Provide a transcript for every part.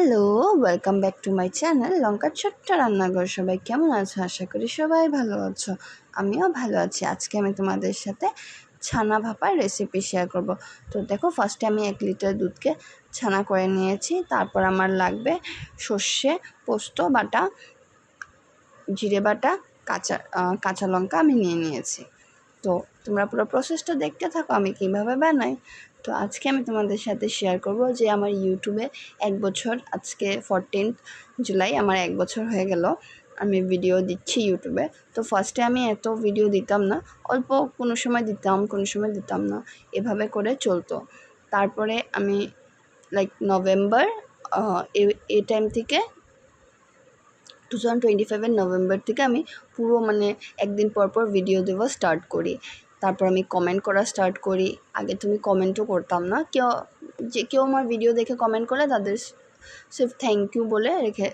Hello, welcome back to my channel লঙ্কার ছোট্ট রান্নাঘর। সবাই কেমন আছো? আশা করি সবাই ভালো আছো। আমিও ভালো আছি। আজকে আমি তোমাদের সাথে ছানা ভাপার রেসিপি শেয়ার করব। তো দেখো, ফার্স্টে আমি 1 লিটার দুধকে ছানা করে নিয়েছি। তারপর আমার লাগবে সর্ষে, পোস্ত বাটা, জিরে বাটা, কাঁচা লঙ্কা আমি নিয়েছি। তো তোমরা পুরো প্রসেসটা দেখতে থাকো আমি কীভাবে বানাই। তো আজকে আমি তোমাদের সাথে শেয়ার করব যে আমার ইউটিউবে 1 বছর, আজকে 14 জুলাই আমার 1 বছর হয়ে গেল আমি ভিডিও দিচ্ছি ইউটিউবে। তো ফার্স্টে আমি এত ভিডিও দিতাম না, অল্প কোনো সময় দিতাম, কোনো সময় দিতাম না, এভাবে করে চলতো। তারপরে আমি নভেম্বর এই টাইম থেকে 2025 নভেম্বর থেকে আমি পুরো একদিন পর ভিডিও দেওয়া স্টার্ট করি। তারপর আমি কমেন্ট করা স্টার্ট করি। আগে তুমি কমেন্টও করতাম না, কেউ আমার ভিডিও দেখে কমেন্ট করলে তাদের সির্ফ থ্যাংক ইউ বলে রেখে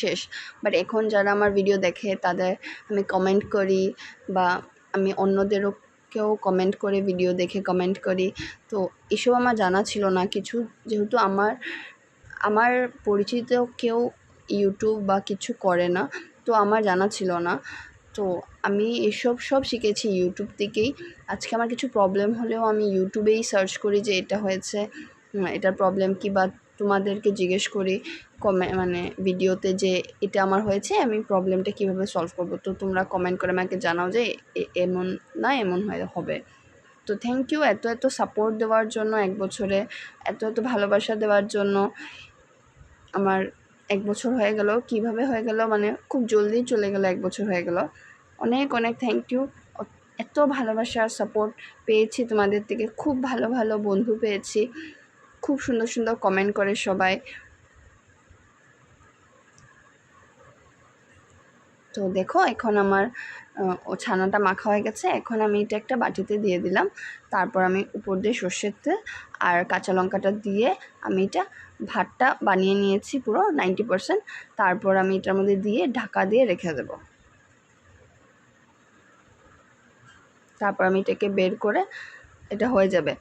শেষ। বাট এখন যারা আমার ভিডিও দেখে তাদের আমি কমেন্ট করি, বা আমি অন্যদেরও কেউ কমেন্ট করে ভিডিও দেখে কমেন্ট করি। তো এসব আমার জানা ছিল না কিছু, যেহেতু আমার পরিচিত কেউ ইউটিউব বা কিছু করে না, তো আমার জানা ছিল না। তো আমি এসব সব শিখেছি ইউটিউব থেকেই। আজকে আমার কিছু প্রবলেম হলেও আমি ইউটিউবেই সার্চ করি যে এটা হয়েছে, এটার প্রবলেম কী, বা তোমাদেরকে জিজ্ঞেস করি ভিডিওতে যে এটা আমার হয়েছে, আমি প্রবলেমটা কীভাবে সলভ করব। তো তোমরা কমেন্ট করে আমাকে জানাও যে এমন না এমন হবে। তো থ্যাংক ইউ এত সাপোর্ট দেওয়ার জন্য, 1 বছরে এত ভালোবাসা দেওয়ার জন্য। আমার 1 বছর হয়ে গেল, কীভাবে হয়ে গেল খুব জলদি চলে গেল, 1 বছর হয়ে গেল। অনেক থ্যাংক ইউ। এত ভালোবাসা সাপোর্ট পেয়েছি তোমাদের থেকে, খুব ভালো বন্ধু পেয়েছি, খুব সুন্দর কমেন্ট করে সবাই। তো দেখো, এখন আমার ছানাটা মাখা হয়ে গেছে। এখন আমি এটা একটা বাটিতে দিয়ে দিলাম। তারপর আমি উপর দিয়ে সর্ষের তেল আর কাঁচা লঙ্কাটা দিয়ে আমি এটা ভাতটা বানিয়ে নিয়েছি পুরো 90%। তারপর আমি এটার মধ্যে দিয়ে ঢাকা দিয়ে রেখে দেব। তারপর আমি এটাকে বের করে, এটা হয়ে যাবে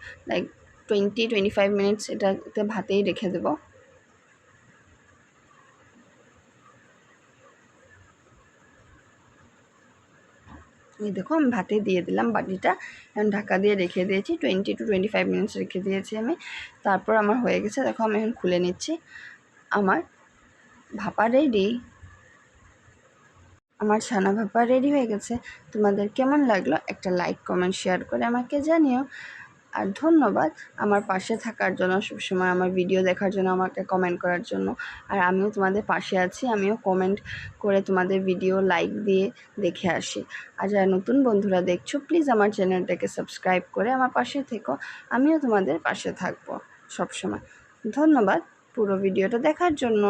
20-25 মিনিটস এটাতে ভাতেই রেখে দেবো। এই দেখো, আমি ভাতে দিয়ে দিলাম বাটিটা, এখন ঢাকা দিয়ে রেখে দিয়েছি 20-25 মিনিটস রেখে দিয়েছি আমি। তারপর আমার হয়ে গেছে, দেখো আমি এখন খুলে নিচ্ছি। আমার ভাপা রেডি, আমার ছানা ভাপা রেডি হয়ে গেছে। তোমাদের কেমন লাগলো একটা লাইক, কমেন্ট, শেয়ার করে আমাকে জানিও। আর ধন্যবাদ আমার পাশে থাকার জন্য, সবসময় আমার ভিডিও দেখার জন্য, আমাকে কমেন্ট করার জন্য। আর আমিও তোমাদের পাশে আছি, আমিও কমেন্ট করে তোমাদের ভিডিও লাইক দিয়ে দেখে আসি। আর যারা নতুন বন্ধুরা দেখছো, প্লিজ আমার চ্যানেলটাকে সাবস্ক্রাইব করে আমার পাশে থেকো। আমিও তোমাদের পাশে থাকবো সবসময়। ধন্যবাদ পুরো ভিডিওটা দেখার জন্য।